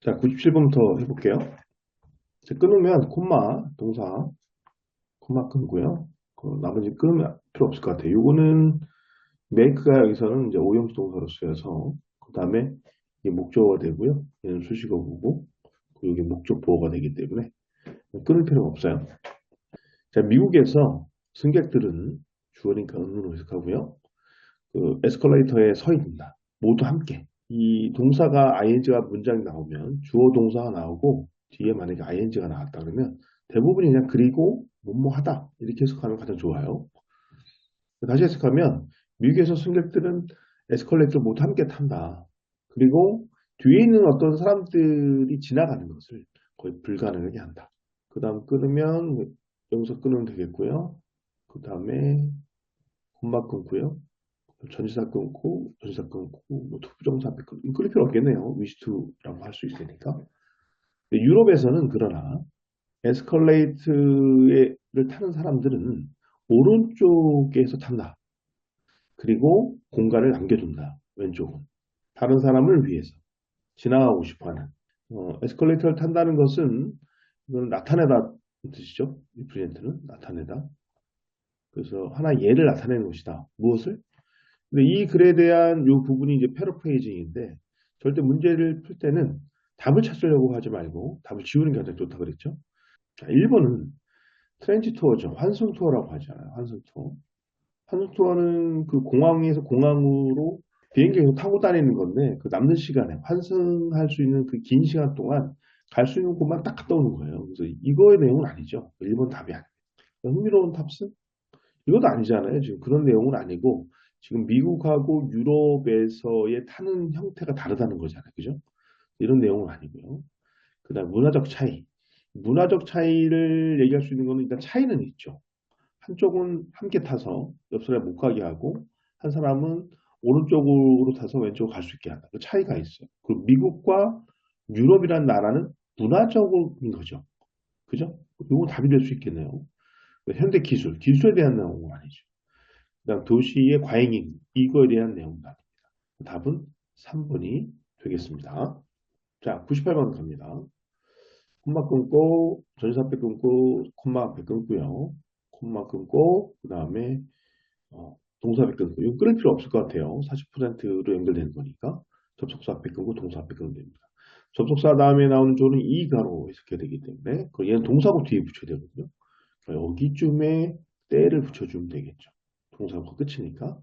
자, 97번부터 해볼게요. 이제 끊으면 동사, 콤마 끊고요. 나머지 끊으면 필요 없을 것 같아요. 요거는 make가 여기서는 이제 오형식 동사로 쓰여서 그 다음에 이게 목적어가 되고요. 얘는 수식어고 그리고 이게 목적 보어가 되기 때문에 끊을 필요가 없어요. 자, 미국에서 승객들은 주어니까 은으로 해석하고요. 그 에스컬레이터에 서 있습니다. 모두 함께. 이 동사가 ing가 문장이 나오면 주어 동사가 나오고 뒤에 만약에 ing가 나왔다 그러면 대부분이 그냥 그리고 뭐뭐 하다 이렇게 해석하면 가장 좋아요. 다시 해석하면 미국에서 승객들은 에스컬레이터를 모두 함께 탄다. 그리고 뒤에 있는 어떤 사람들이 지나가는 것을 거의 불가능하게 한다. 그 다음 끊으면 여기서 끊으면 되겠고요. 그 다음에 콤마 끊고요. 전치사 끊고, 전치사 끊고, 뭐 투부정사 앞에 끊을 필요 없겠네요. 위시투라고 할 수 있으니까. 유럽에서는 그러나 에스컬레이트를 타는 사람들은 오른쪽에서 탄다. 그리고 공간을 남겨둔다. 왼쪽은. 다른 사람을 위해서 지나가고 싶어하는. 에스컬레이터를 탄다는 것은 이건 나타내다 뜻이죠. 리프레젠트는 나타내다. 그래서 하나 예를 나타내는 것이다. 무엇을? 근데 이 글에 대한 이 부분이 이제 패러프레이징인데 절대 문제를 풀 때는 답을 찾으려고 하지 말고 답을 지우는 게 가장 좋다 그랬죠. 자, 1번은 트렌치 투어죠. 환승 투어라고 하잖아요. 환승 투어. 환승 투어는 그 공항에서 공항으로 비행기에서 타고 다니는 건데 그 남는 시간에 환승할 수 있는 그 긴 시간 동안 갈 수 있는 곳만 딱 갔다 오는 거예요. 그래서 이거의 내용은 아니죠. 1번 답이 아니에요. 흥미로운 탑승? 이것도 아니잖아요. 지금 그런 내용은 아니고 지금 미국하고 유럽에서의 타는 형태가 다르다는 거잖아요. 그죠? 이런 내용은 아니고요. 그다음 문화적 차이. 문화적 차이를 얘기할 수 있는 거는 일단 차이는 있죠. 한쪽은 함께 타서 옆 사람이 못 가게 하고 한 사람은 오른쪽으로 타서 왼쪽으로 갈 수 있게 한다. 그 차이가 있어요. 그리고 미국과 유럽이라는 나라는 문화적인 거죠. 그죠? 이건 답이 될 수 있겠네요. 현대 기술, 기술에 대한 내용은 아니죠. 그다음 도시의 과잉임, 이거에 대한 내용은 아닙니다. 답은 3번이 되겠습니다. 자, 98번 갑니다. 콤마 끊고, 전치사 앞에 끊고, 콤마 앞에 끊고요. 콤마 끊고, 그 다음에 동사 앞에 끊고. 이거 끊을 필요 없을 것 같아요. 40%로 연결되는 거니까. 접속사 앞에 끊고, 동사 앞에 끊으면 됩니다. 접속사 다음에 나오는 조는 이가로 해석해야 되기 때문에, 얘는 동사고 뒤에 붙여야 되거든요. 여기쯤에 때를 붙여주면 되겠죠. 동사가 끝이니까.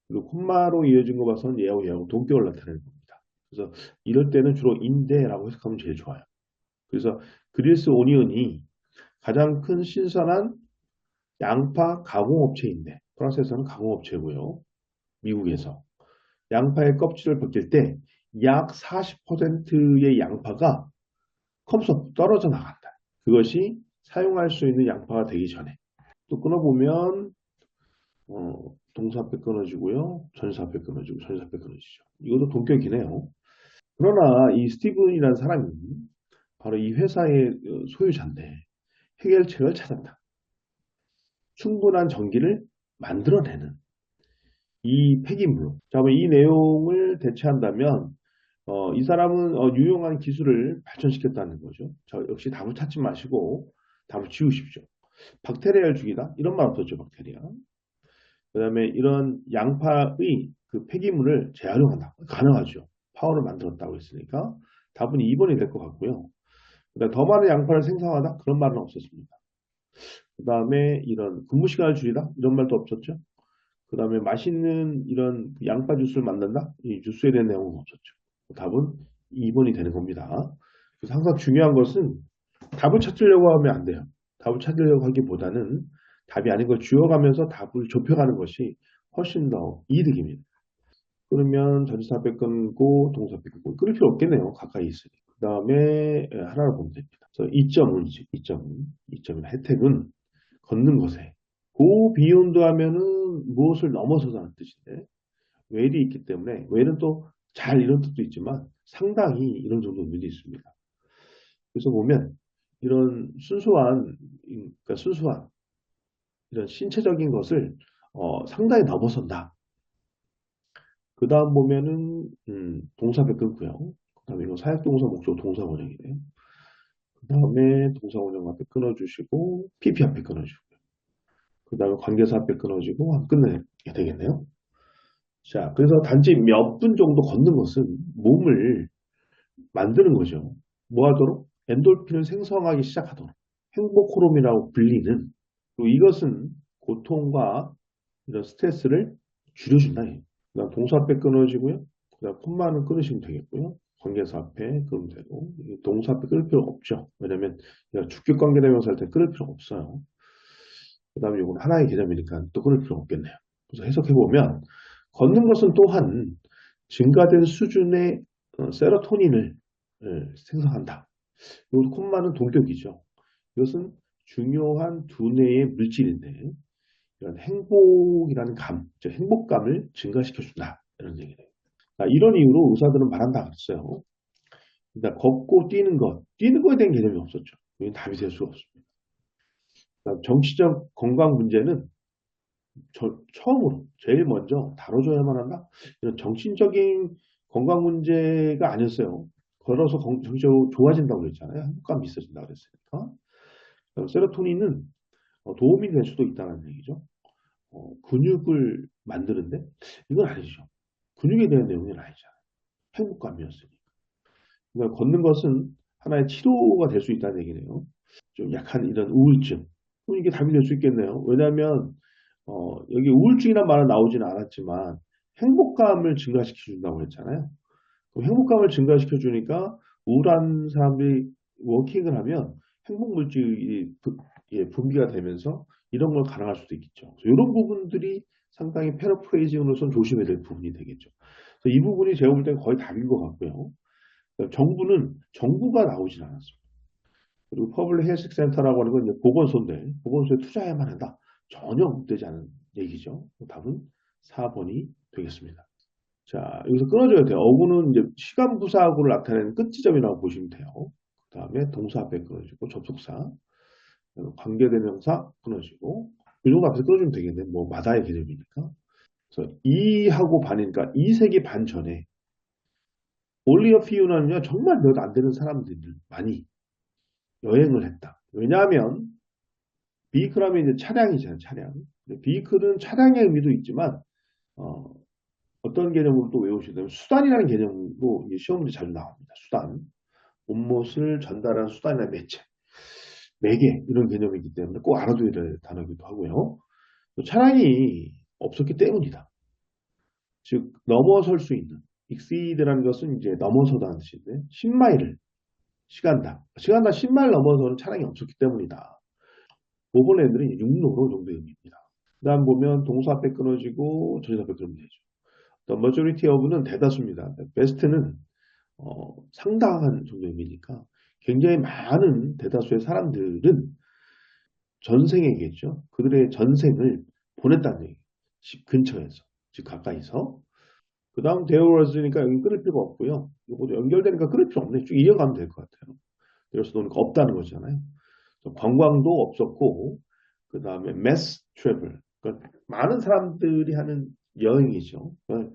그리고 콤마로 이어진 거 봐서는 얘하고 동격을 나타내는 겁니다. 그래서 이럴 때는 주로 인데라고 해석하면 제일 좋아요. 그래서 그리스 오니언이 가장 큰 신선한 양파 가공업체인데 프랑스에서는 가공업체고요. 미국에서 양파의 껍질을 벗길 때 약 40%의 양파가 컴퓨터 떨어져 나간다. 그것이 사용할 수 있는 양파가 되기 전에 또 끊어보면 동사 앞에 끊어지고요. 전사 앞에 끊어지고 전사 앞에 끊어지죠. 이것도 동격이네요. 그러나 이 스티븐이라는 사람이 바로 이 회사의 소유자인데 해결책을 찾았다. 충분한 전기를 만들어내는 이 폐기물로. 자, 그럼 이 내용을 대체한다면 이 사람은 유용한 기술을 발전시켰다는 거죠. 자, 역시 답을 찾지 마시고 답을 지우십시오. 박테리아를 죽이다? 이런 말 없었죠, 박테리아. 그 다음에 이런 양파의 그 폐기물을 재활용한다. 가능하죠. 파워를 만들었다고 했으니까 답은 2번이 될 것 같고요. 그다음 더 많은 양파를 생산하다? 그런 말은 없었습니다. 그 다음에 이런 근무 시간을 줄이다? 이런 말도 없었죠. 그 다음에 맛있는 이런 양파 주스를 만든다? 이 주스에 대한 내용은 없었죠. 답은 2번이 되는 겁니다. 그래서 항상 중요한 것은 답을 찾으려고 하면 안 돼요. 답을 찾으려고 하기보다는 답이 아닌 걸 주어가면서 답을 좁혀가는 것이 훨씬 더 이득입니다. 끊으면 전치사 앞에 끊고 동사 앞에 끊고 끊을 필요 없겠네요. 가까이 있으니. 그 다음에 하나를 보면 됩니다. 그래서 이점은 혜택은 걷는 것에 고 비욘드 하면은 무엇을 넘어서다는 뜻인데 웰이 있기 때문에 웰은 또 잘 이런 뜻도 있지만 상당히 이런 정도 의미도 있습니다. 그래서 보면 이런 순수한 이런 신체적인 것을 상당히 넘어선다. 그 다음 보면은 동사 앞에 끊고요. 그다음에 이거 사역동사 목적 동사 원형이네요. 그 다음에 동사 원형 앞에 끊어주시고 PP 앞에 끊어주고요. 그 다음에 관계사 앞에 끊어주고 하면 끝내야 되겠네요. 자, 그래서 단지 몇 분 정도 걷는 것은 몸을 만드는 거죠. 뭐 하도록? 엔돌핀을 생성하기 시작하도록. 행복 호르몬이라고 불리는, 그리고 이것은 고통과 이런 스트레스를 줄여준다. 그 다음 동사 앞에 끊어지고요. 그 다음 콤마는 끊으시면 되겠고요. 관계사 앞에 끊으면 되고, 동사 앞에 끊을 필요가 없죠. 왜냐면 주격 관계대명사 할 때 끊을 필요가 없어요. 그 다음에 이건 하나의 개념이니까 또 끊을 필요가 없겠네요. 그래서 해석해보면 걷는 것은 또한 증가된 수준의 세로토닌을 생성한다. 이 콤마는 동격이죠. 이것은 중요한 두뇌의 물질인데 이런 행복이라는 감, 즉 행복감을 증가시켜준다. 이런 얘기예요. 이런 이유로 의사들은 말한다 그랬어요. 그러니까 걷고 뛰는 거에 대한 개념이 없었죠. 이건 답이 될 수가 없습니다. 그러니까 정치적 건강 문제는 처음으로 제일 먼저 다뤄줘야만 한다. 이런 정신적인 건강 문제가 아니었어요. 걸어서 정신적으로 좋아진다고 그랬잖아요. 행복감이 있어진다고 그랬으니까. 세로토닌은 도움이 될 수도 있다는 얘기죠. 근육을 만드는데 이건 아니죠. 근육에 대한 내용은 아니잖아요. 행복감이었으니까. 그러니까 걷는 것은 하나의 치료가 될 수 있다는 얘기네요. 좀 약한 이런 우울증. 이게 답이 될 수 있겠네요. 왜냐하면 여기 우울증이란 말은 나오지는 않았지만 행복감을 증가시켜준다고 했잖아요. 그럼 행복감을 증가시켜주니까 우울한 사람들이 워킹을 하면 행복물질이 분비가 되면서 이런 걸 가능할 수도 있겠죠. 이런 부분들이 상당히 패러프레이징으로서는 조심해야 될 부분이 되겠죠. 그래서 이 부분이 제가 볼 때는 거의 답인 것 같고요. 정부가 나오진 않았습니다. 그리고 퍼블릭 헬스 센터라고 하는 건 이제 보건소인데 보건소에 투자해야만 한다. 전혀 되지 않은 얘기죠. 답은 4번이 되겠습니다. 자, 여기서 끊어줘야 돼요. 어구는 이제 시간 부사구를 나타내는 끝지점이라고 보시면 돼요. 그 다음에 동사 앞에 끊어지고 접속사, 관계대명사 끊어지고 이 정도 앞에서 끊어주면 되겠네. 뭐 마다의 개념이니까. 그래서 이하고 반이니까 이세기 반 전에 올리어 피우는요 정말 몇 안 되는 사람들이 많이 여행을 했다. 왜냐하면 비크라면 이제 차량이잖아요. 차량. 비크는 차량의 의미도 있지만 어, 어떤 개념으로 또 외우시냐면 수단이라는 개념으로 시험 문제 자주 나옵니다. 수단. 옷못을 전달하는 수단이나 매체, 매개 이런 개념이기 때문에 꼭 알아둬야 될 단어이기도 하고요. 차량이 없었기 때문이다. 즉 넘어설 수 있는 exceed라는 것은 이제 넘어서다는 뜻인데 10마일을 시간당 10마일 넘어서는 차량이 없었기 때문이다. 오버랜드는 육로로 정도의 의미입니다. 그 다음 보면 동사 앞에 끊어지고 전치사 앞에 끊으면 되죠. The majority of는 대다수입니다. best는 상당한 정도의 의미니까 굉장히 많은 대다수의 사람들은 전생에겠죠. 그들의 전생을 보냈다는 얘기. 집 근처에서, 집 가까이서. 그 다음 there was니까 여기 끊을 필요가 없고요. 이것도 연결되니까 끊을 필요 없네. 쭉 이어가면 될 것 같아요. 그래서 노니까 없다는 거잖아요. 관광도 없었고 그 다음에 mass travel. 그러니까 많은 사람들이 하는 여행이죠. 그러니까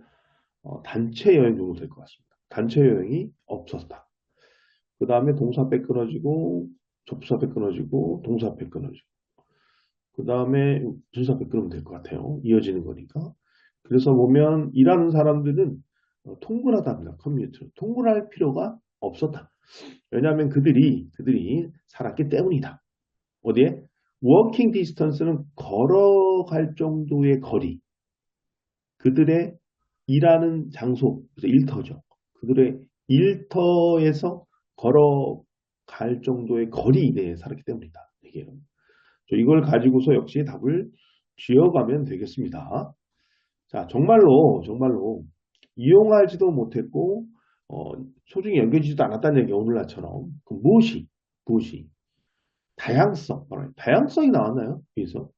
단체 여행 정도 될 것 같습니다. 단체 여행이 없었다. 그 다음에 동사 앞에 끊어지고 접수 앞에 끊어지고 동사 앞에 끊어지고 그 다음에 전사 앞에 끊으면 될 것 같아요. 이어지는 거니까. 그래서 보면 일하는 사람들은 통근하답니다. 커뮤니티. 통근할 필요가 없었다. 왜냐하면 그들이 살았기 때문이다. 어디에? 워킹 디스턴스는 걸어갈 정도의 거리. 그들의 일하는 장소, 그래서 일터죠. 그들의 일터에서 걸어갈 정도의 거리 내에 살았기 때문이다. 이게요. 이걸 가지고서 역시 답을 지어가면 되겠습니다. 자, 정말로 이용하지도 못했고 소중히 연결되지도 않았다는 얘기 오늘날처럼 그 무엇이 다양성이 나왔나요? 여기서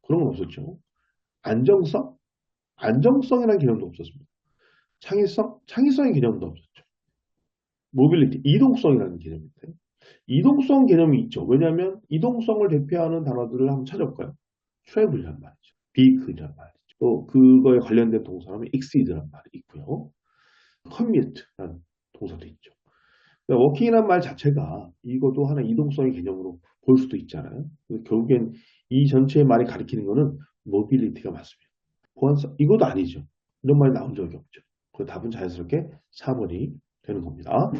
그런 건 없었죠. 안정성? 안정성이라는 개념도 없었습니다. 창의성의 개념도 없었죠. 모빌리티, 이동성이라는 개념인데 이동성 개념이 있죠. 왜냐하면 이동성을 대표하는 단어들을 한번 찾아볼까요? 트래블이란 말이죠. 비크이란 말이죠. 또 그거에 관련된 동사는 exceed란 말이 있고요. commute라는 동사도 있죠. 그러니까 워킹이란 말 자체가 이것도 하나 이동성의 개념으로 볼 수도 있잖아요. 결국엔 이 전체의 말이 가리키는 거는 모빌리티가 맞습니다. 보안성, 이것도 아니죠. 이런 말이 나온 적이 없죠. 그 답은 자연스럽게 4번이 되는 겁니다.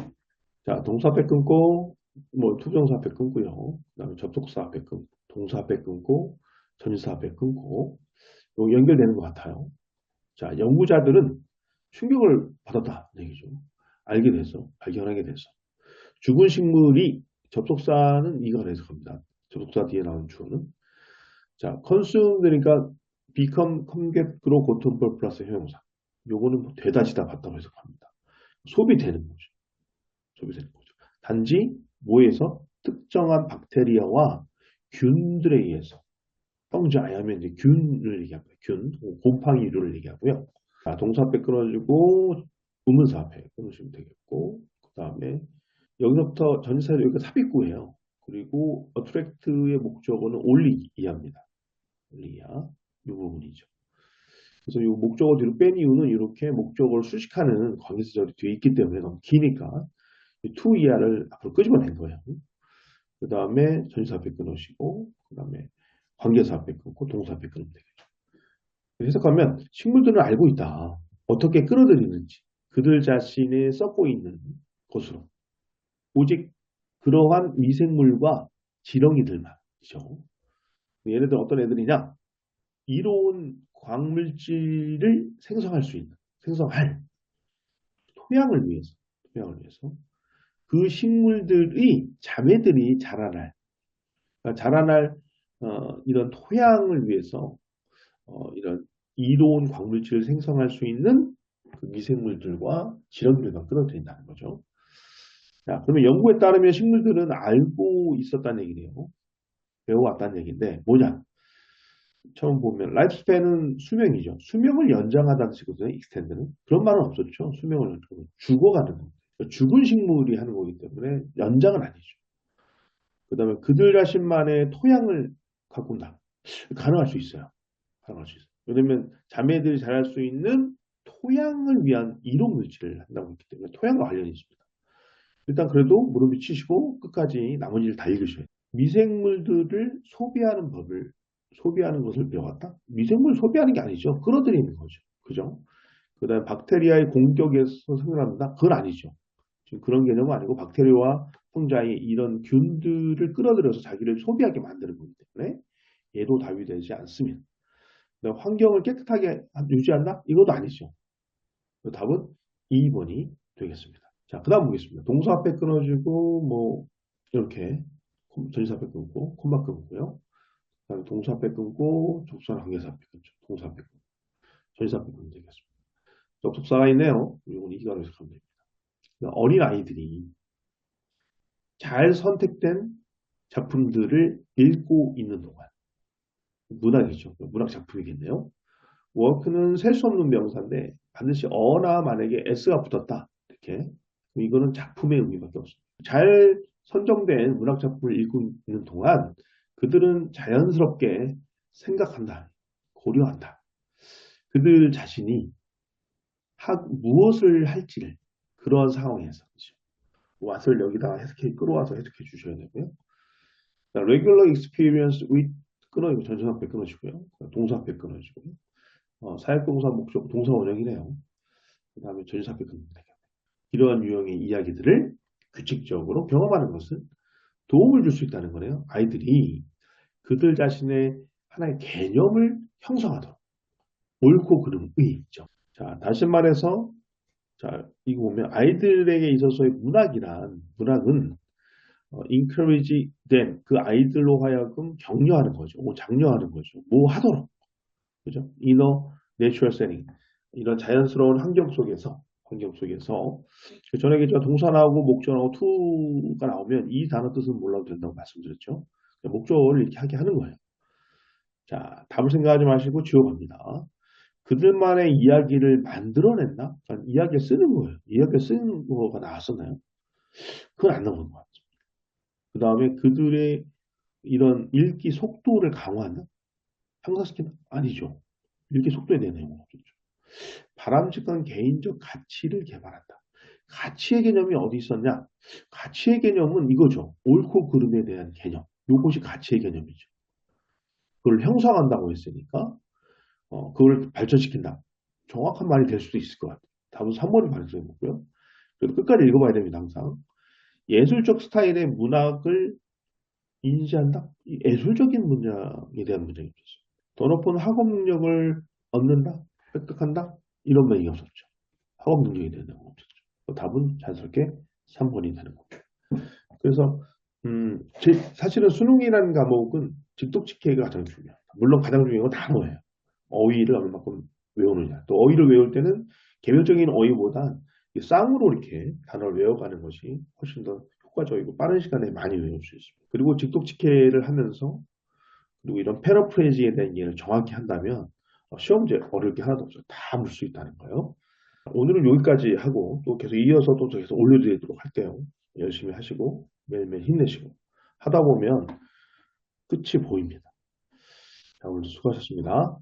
자, 동사 앞에 끊고, 뭐, 투정사 앞에 끊고요. 그 다음에 접속사 앞에 끊고, 동사 앞에 끊고, 전치사 앞에 끊고, 요 연결되는 것 같아요. 자, 연구자들은 충격을 받았다. 얘기죠. 알게 돼서, 발견하게 돼서. 죽은 식물이, 접속사는 이걸 해석합니다. 접속사 뒤에 나오는 주어는. 자, consume 되니까 become, comget, grow, go to, for 플러스 형용사. 요거는 뭐 되다지다 봤다고 해석합니다. 소비되는 거죠. 소비되는 거죠. 단지 뭐에서 특정한 박테리아와 균들에 의해서 형제아야 하면 이제 균을 얘기합니다. 균, 곰팡이류를 얘기하고요. 자, 동사 앞에 끊어주고 의문사 앞에 끊으시면 되겠고 그 다음에 여기서부터 전치사 여기가 삽입구예요. 그리고 attract의 목적어는 only 이하입니다. only 이하 이 부분이죠. 그래서 이 목적어 뒤로 뺀 이유는 이렇게 목적어를 수식하는 관계사절이 뒤에 있기 때문에 너무 기니까 to 이하를 앞으로 끄집어낸 거예요. 그 다음에 전치사 앞에 끊으시고 그 다음에 관계사 앞에 끊고 동사 앞에 끊으면 되겠죠. 해석하면 식물들은 알고 있다. 어떻게 끌어들이는지 그들 자신이 썩고 있는 것으로 오직 그러한 미생물과 지렁이들만이죠. 예를 들어 어떤 애들이냐 이로운 광물질을 생성할 수 있는 생성할 토양을 위해서 그 식물들의 자매들이 자라날 이런 토양을 위해서 이런 이로운 광물질을 생성할 수 있는 그 미생물들과 지렁이들만 끌어들인다는 거죠. 자, 그러면 연구에 따르면 식물들은 알고 있었다는 얘기네요. 배워왔다는 얘기인데 뭐냐? 처음 보면 라이프 스팬은 수명이죠. 수명을 연장하다는 뜻이거든요. 익스텐드는. 그런 말은 없었죠. 수명을 죽어가는 거. 죽은 식물이 하는 거기 때문에 연장은 아니죠. 그 다음에 그들 자신만의 토양을 가꾼다. 가능할 수 있어요. 가능할 수 있어요. 왜냐면 자매들이 자랄 수 있는 토양을 위한 이론 물질을 한다고 했기 때문에 토양과 관련이 있습니다. 일단 그래도 무릎 미치시고 끝까지 나머지를 다 읽으셔야 돼요. 미생물들을 소비하는 것을 배워왔다? 미생물 소비하는 게 아니죠. 끌어들이는 거죠. 그죠? 그 다음에 박테리아의 공격에서 생겨난다? 그건 아니죠. 지금 그런 개념은 아니고 박테리아와 풍자의 이런 균들을 끌어들여서 자기를 소비하게 만드는 거기 때문에 얘도 답이 되지 않습니다. 환경을 깨끗하게 유지한다? 이것도 아니죠. 답은 2번이 되겠습니다. 자, 그 다음 보겠습니다. 동사 앞에 끊어주고, 뭐, 이렇게, 전치사 앞에 끊고, 콤마 끊고요. 그 다음에 동사 앞에 끊고, 접속사 관계사 앞에 끊죠. 동사 앞에 끊고, 전치사 앞에 끊으면 되겠습니다. 접속사가 있네요. 이건 이기가로 해석하면 됩니다. 어린 아이들이 잘 선택된 작품들을 읽고 있는 동안, 문학이죠. 문학 작품이겠네요. 워크는 셀 수 없는 명사인데 반드시 어나 만약에 s가 붙었다. 이렇게. 이거는 작품의 의미밖에 없습니다. 잘 선정된 문학 작품을 읽고 있는 동안 그들은 자연스럽게 생각한다. 고려한다. 그들 자신이 무엇을 할지를 그런 상황에서 what을 여기다가 끌어와서 해석해 주셔야 되고요. regular experience with 끊어지고 전치사 앞에 끊어지고요. 동사 앞에 끊어지고요. 사역동사 목적 동사 원형이네요. 그 다음에 전치사 앞에 끊습니다. 이러한 유형의 이야기들을 규칙적으로 경험하는 것은 도움을 줄 수 있다는 거네요. 아이들이 그들 자신의 하나의 개념을 형성하도록 옳고 그름의 있죠. 자, 다시 말해서 자, 이거 보면 아이들에게 있어서의 문학은 encourage them 그 아이들로 하여금 격려하는 거죠. 뭐 장려하는 거죠. 뭐 하도록 그죠? inner natural setting 이런 자연스러운 환경 속에서 전에 제가 동사 나오고 목적 나오고 to가 나오면 이 단어 뜻은 몰라도 된다고 말씀드렸죠. 목적어를 이렇게 하게 하는 거예요. 자, 답을 생각하지 마시고 지워갑니다. 그들만의 이야기를 만들어냈나? 그러니까 이야기를 쓰는 거예요. 이야기를 쓰는 거가 나왔었나요? 그건 안 나오는 것 같아요. 그 다음에 그들의 이런 읽기 속도를 강화한다? 향상시키는? 아니죠. 읽기 속도에 대한 내용은 없었죠. 바람직한 개인적 가치를 개발한다. 가치의 개념이 어디 있었냐? 가치의 개념은 이거죠. 옳고 그름에 대한 개념. 이것이 가치의 개념이죠. 그걸 형성한다고 했으니까 그걸 발전시킨다. 정확한 말이 될 수도 있을 것 같아요. 답은 3번이 발전해 보고요. 그래도 끝까지 읽어봐야 됩니다. 항상. 예술적 스타일의 문학을 인지한다? 이 예술적인 문장에 대한 문장이 있었어요. 더 높은 학업 능력을 얻는다? 획득한다? 이런 말이 없었죠. 학업 능력이 되는 건 없었죠. 답은 자연스럽게 3번이 되는 거죠. 그래서 사실은 수능이라는 과목은 직독직해가 가장 중요합니다. 물론 가장 중요한 건 단어예요. 어휘를 얼마큼 외우느냐. 또 어휘를 외울 때는 개별적인 어휘보다 쌍으로 이렇게 단어를 외워가는 것이 훨씬 더 효과적이고 빠른 시간에 많이 외울 수 있습니다. 그리고 직독직해를 하면서 그리고 이런 패러프레이즈에 대한 이해를 정확히 한다면 시험 문제 어려울 게 하나도 없어요. 다 물 수 있다는 거예요. 오늘은 여기까지 하고 또 계속 이어서 또 계속 올려드리도록 할게요. 열심히 하시고 매일매일 힘내시고 하다 보면 끝이 보입니다. 자, 오늘 수고하셨습니다.